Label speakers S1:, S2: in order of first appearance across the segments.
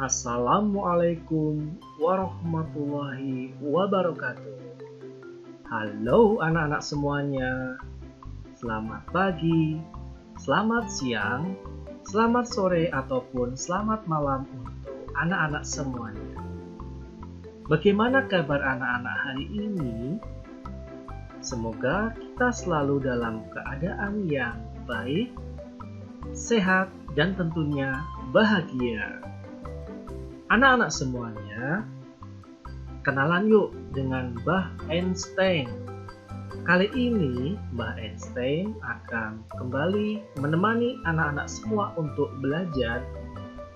S1: Assalamualaikum warahmatullahi wabarakatuh. Halo anak-anak semuanya. Selamat pagi, selamat siang, selamat sore ataupun selamat malam untuk anak-anak semuanya. Bagaimana kabar anak-anak hari ini? Semoga kita selalu dalam keadaan yang baik, sehat, dan tentunya bahagia. Anak-anak semuanya, kenalan yuk dengan Mbah Einstein. Kali ini Mbah Einstein akan kembali menemani anak-anak semua untuk belajar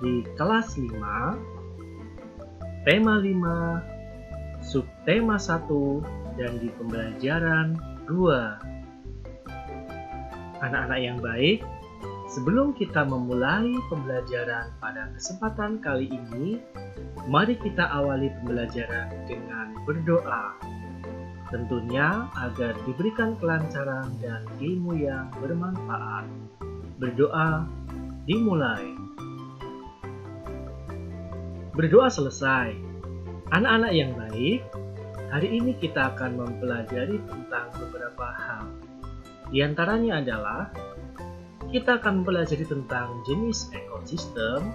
S1: di kelas 5, tema 5, subtema 1, dan di pembelajaran 2. Anak-anak yang baik, sebelum kita memulai pembelajaran pada kesempatan kali ini, mari kita awali pembelajaran dengan berdoa. Tentunya agar diberikan kelancaran dan ilmu yang bermanfaat. Berdoa dimulai. Berdoa selesai. Anak-anak yang baik, hari ini kita akan mempelajari tentang beberapa hal. Di antaranya adalah kita akan mempelajari tentang jenis ekosistem,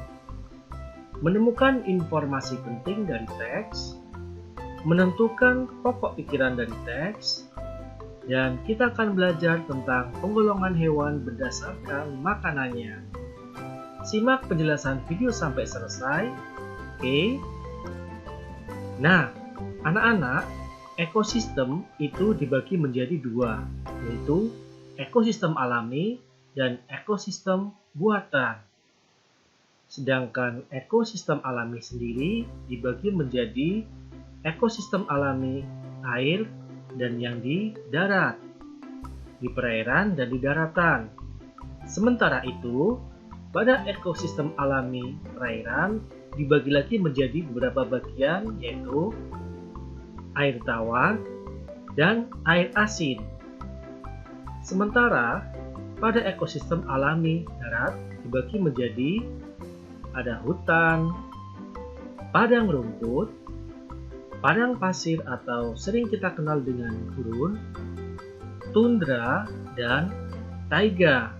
S1: menemukan informasi penting dari teks, menentukan pokok pikiran dari teks, dan kita akan belajar tentang penggolongan hewan berdasarkan makanannya. Simak penjelasan video sampai selesai, oke? Nah, anak-anak, ekosistem itu dibagi menjadi dua, yaitu ekosistem alami dan ekosistem buatan. Sedangkan ekosistem alami sendiri dibagi menjadi ekosistem alami air dan yang di darat, di perairan dan di daratan. Sementara itu, pada ekosistem alami perairan dibagi lagi menjadi beberapa bagian, yaitu air tawar dan air asin. Sementara pada ekosistem alami darat dibagi menjadi ada hutan, padang rumput, padang pasir atau sering kita kenal dengan gurun, tundra, dan taiga.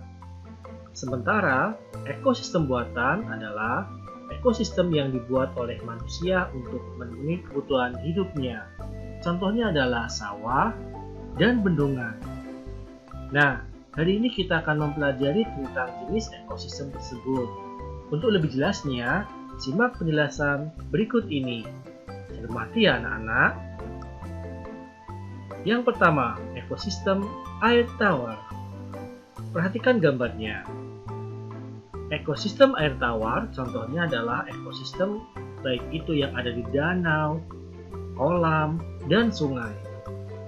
S1: Sementara ekosistem buatan adalah ekosistem yang dibuat oleh manusia untuk memenuhi kebutuhan hidupnya. Contohnya adalah sawah dan bendungan. Nah, hari ini kita akan mempelajari tentang jenis ekosistem tersebut. Untuk lebih jelasnya, simak penjelasan berikut ini. Cermati ya anak-anak. Yang pertama, ekosistem air tawar. Perhatikan gambarnya. Ekosistem air tawar contohnya adalah ekosistem baik itu yang ada di danau, kolam, dan sungai.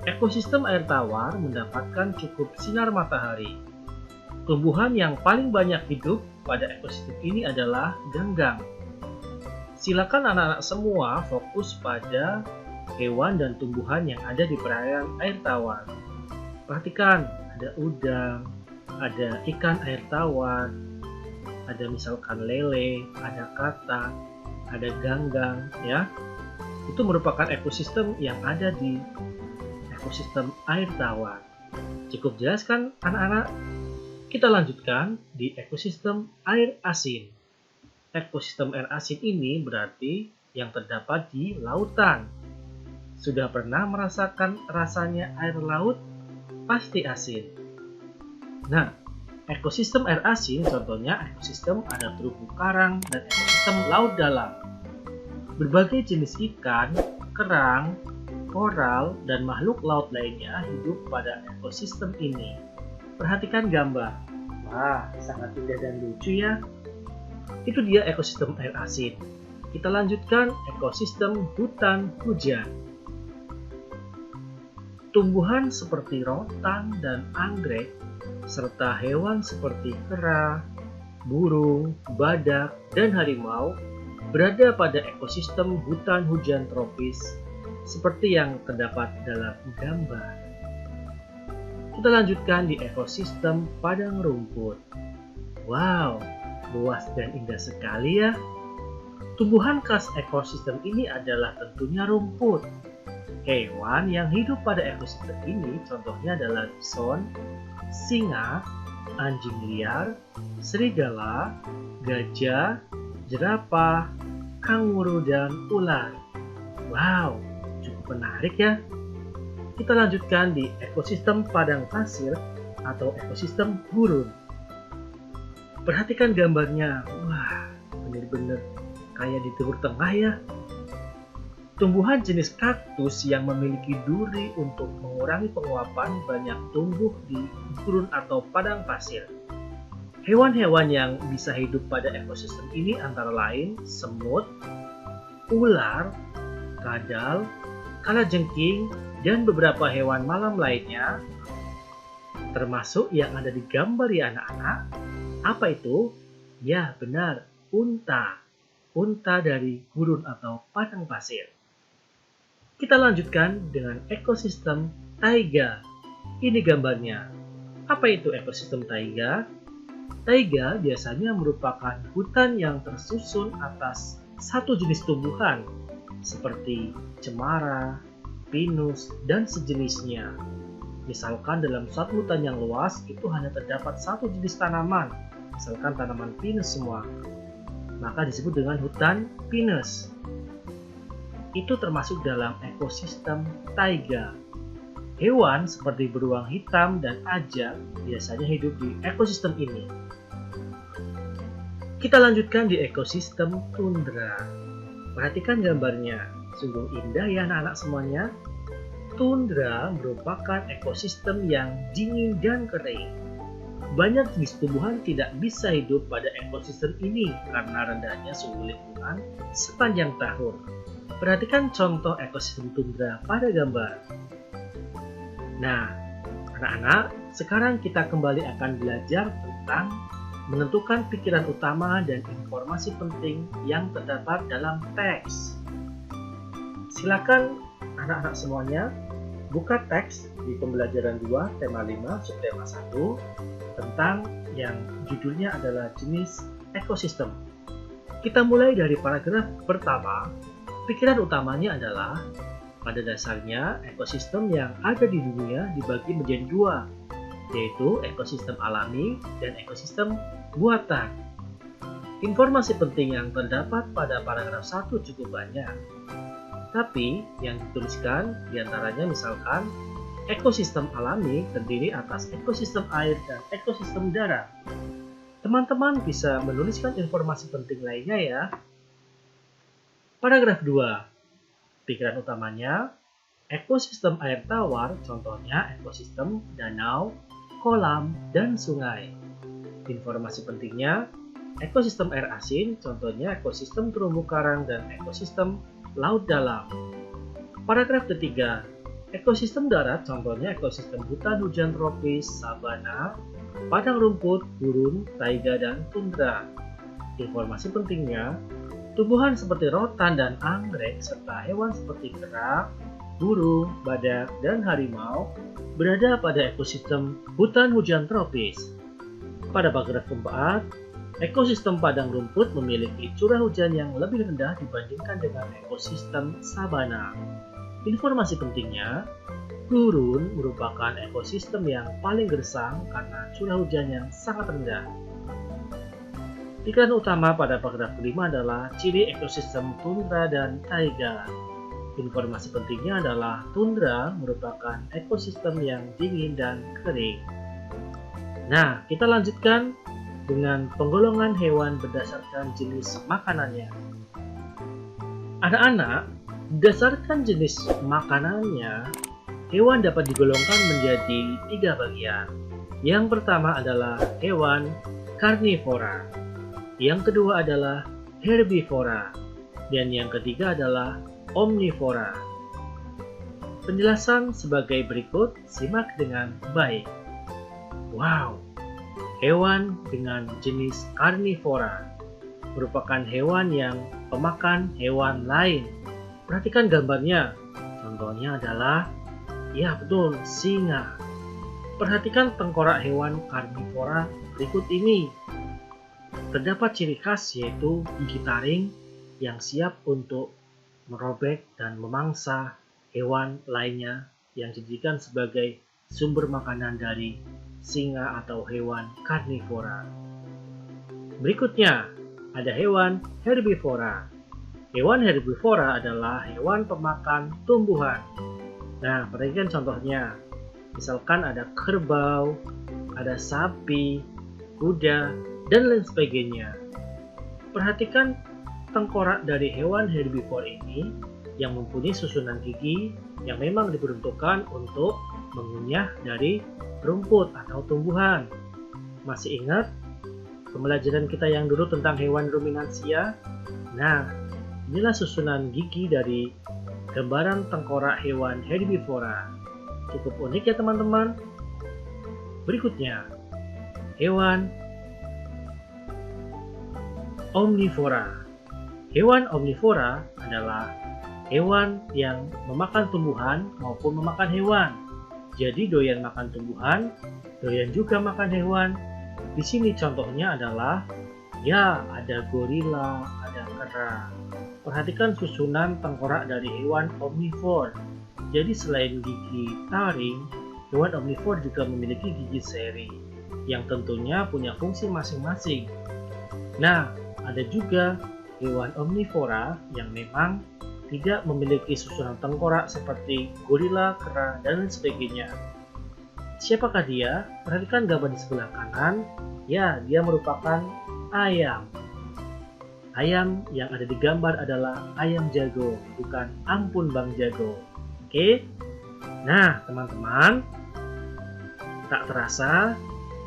S1: Ekosistem air tawar mendapatkan cukup sinar matahari. Tumbuhan yang paling banyak hidup pada ekosistem ini adalah ganggang. Silakan anak-anak semua fokus pada hewan dan tumbuhan yang ada di perairan air tawar. Perhatikan, ada udang, ada ikan air tawar, ada misalkan lele, ada katak, ada ganggang, ya. Itu merupakan ekosistem yang ada di ekosistem air tawar. Cukup jelas kan anak-anak? Kita lanjutkan di ekosistem air asin. Ekosistem air asin ini berarti yang terdapat di lautan. Sudah pernah merasakan rasanya air laut? Pasti asin. Nah, ekosistem air asin contohnya ekosistem ada terumbu karang dan ekosistem laut dalam. Berbagai jenis ikan, kerang, koral, dan makhluk laut lainnya hidup pada ekosistem ini. Perhatikan gambar. Wah, sangat indah dan lucu ya. Itu dia ekosistem air asin. Kita lanjutkan ekosistem hutan hujan. Tumbuhan seperti rotan dan anggrek, serta hewan seperti kera, burung, badak, dan harimau berada pada ekosistem hutan hujan tropis seperti yang terdapat dalam gambar. Kita lanjutkan di ekosistem padang rumput. Wow, luas dan indah sekali ya. Tumbuhan khas ekosistem ini adalah tentunya rumput. Hewan yang hidup pada ekosistem ini contohnya adalah bison, singa, anjing liar, serigala, gajah, jerapah, kanguru, dan ular. Wow, cukup menarik ya. Kita lanjutkan di ekosistem padang pasir atau ekosistem gurun. Perhatikan gambarnya. Wah, benar-benar kayak di Timur Tengah ya. Tumbuhan jenis kaktus yang memiliki duri untuk mengurangi penguapan banyak tumbuh di gurun atau padang pasir. Hewan-hewan yang bisa hidup pada ekosistem ini antara lain semut, ular, kadal, kalajengking, dan beberapa hewan malam lainnya, termasuk yang ada di gambar ya anak-anak. Apa itu? Ya benar, unta. Unta dari gurun atau padang pasir. Kita lanjutkan dengan ekosistem taiga. Ini gambarnya. Apa itu ekosistem taiga? Taiga biasanya merupakan hutan yang tersusun atas satu jenis tumbuhan seperti cemara, pinus, dan sejenisnya. Misalkan dalam suatu hutan yang luas itu hanya terdapat satu jenis tanaman, misalkan tanaman pinus semua, maka disebut dengan hutan pinus. Itu termasuk dalam ekosistem taiga. Hewan seperti beruang hitam dan ajak biasanya hidup di ekosistem ini. Kita lanjutkan di ekosistem tundra. Perhatikan gambarnya, sungguh indah ya anak-anak semuanya. Tundra merupakan ekosistem yang dingin dan kering. Banyak jenis tumbuhan tidak bisa hidup pada ekosistem ini karena rendahnya suhu lingkungan sepanjang tahun. Perhatikan contoh ekosistem tundra pada gambar. Nah, anak-anak, sekarang kita kembali akan belajar tentang menentukan pikiran utama dan informasi penting yang terdapat dalam teks. Silakan anak-anak semuanya buka teks di pembelajaran 2, tema 5, subtema 1 tentang yang judulnya adalah jenis ekosistem. Kita mulai dari paragraf pertama. Pikiran utamanya adalah pada dasarnya ekosistem yang ada di dunia dibagi menjadi dua, yaitu ekosistem alami dan ekosistem buatan. Informasi penting yang terdapat pada paragraf 1 cukup banyak. Tapi yang dituliskan diantaranya misalkan ekosistem alami terdiri atas ekosistem air dan ekosistem darat. Teman-teman bisa menuliskan informasi penting lainnya ya. Paragraf 2. Pikiran utamanya, ekosistem air tawar contohnya ekosistem danau, kolam, dan sungai. Informasi pentingnya, ekosistem air asin contohnya ekosistem terumbu karang dan ekosistem laut dalam. Paragraf ketiga, ekosistem darat contohnya ekosistem hutan hujan tropis, sabana, padang rumput, gurun, taiga, dan tundra. Informasi pentingnya, tumbuhan seperti rotan dan anggrek serta hewan seperti kera, burung, badak, dan harimau berada pada ekosistem hutan hujan tropis. Pada paragraf keempat, ekosistem padang rumput memiliki curah hujan yang lebih rendah dibandingkan dengan ekosistem sabana. Informasi pentingnya, gurun merupakan ekosistem yang paling gersang karena curah hujan yang sangat rendah. Pikiran utama pada paragraf kelima adalah ciri ekosistem tundra dan taiga. Informasi pentingnya adalah tundra merupakan ekosistem yang dingin dan kering. Nah, kita lanjutkan dengan penggolongan hewan berdasarkan jenis makanannya. Anak-anak, berdasarkan jenis makanannya, hewan dapat digolongkan menjadi 3 bagian. Yang pertama adalah hewan karnivora. Yang kedua adalah herbivora, dan yang ketiga adalah omnivora. Penjelasan sebagai berikut, simak dengan baik. Wow, hewan dengan jenis karnivora merupakan hewan yang pemakan hewan lain. Perhatikan gambarnya, contohnya adalah, ya betul, singa. Perhatikan tengkorak hewan karnivora berikut ini. Terdapat ciri khas yaitu gigi taring, yang siap untuk merobek dan memangsa hewan lainnya yang dijadikan sebagai sumber makanan dari singa atau hewan karnivora. Berikutnya, ada hewan herbivora. Hewan herbivora adalah hewan pemakan tumbuhan. Nah, perhatikan contohnya. Misalkan ada kerbau, ada sapi, kuda, dan lain sebagainya. Perhatikan tengkorak dari hewan herbivora ini yang mempunyai susunan gigi yang memang diperuntukkan untuk mengunyah dari rumput atau tumbuhan. Masih ingat pembelajaran kita yang dulu tentang hewan ruminansia? Nah, inilah susunan gigi dari gambaran tengkorak hewan herbivora. Cukup unik ya teman-teman. Berikutnya, hewan omnivora. Hewan omnivora adalah hewan yang memakan tumbuhan maupun memakan hewan. Jadi doyan makan tumbuhan, doyan juga makan hewan. Di sini contohnya adalah ada gorila, ada kera. Perhatikan susunan tengkorak dari hewan omnivore. Jadi selain gigi taring, hewan omnivore juga memiliki gigi seri yang tentunya punya fungsi masing-masing. Nah, ada juga hewan omnivora yang memang tidak memiliki susunan tengkorak seperti gorila, kera, dan lain sebagainya. Siapakah dia? Perhatikan gambar di sebelah kanan. Ya, dia merupakan ayam. Ayam yang ada di gambar adalah ayam jago, bukan ampun bang jago. Oke? Nah, teman-teman, tak terasa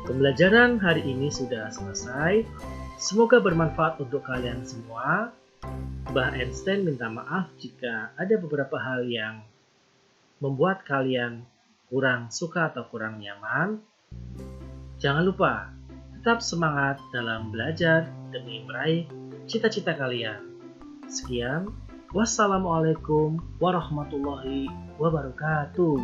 S1: pembelajaran hari ini sudah selesai. Semoga bermanfaat untuk kalian semua. Mbah Einstein minta maaf jika ada beberapa hal yang membuat kalian kurang suka atau kurang nyaman. Jangan lupa, tetap semangat dalam belajar demi meraih cita-cita kalian. Sekian, wassalamualaikum warahmatullahi wabarakatuh.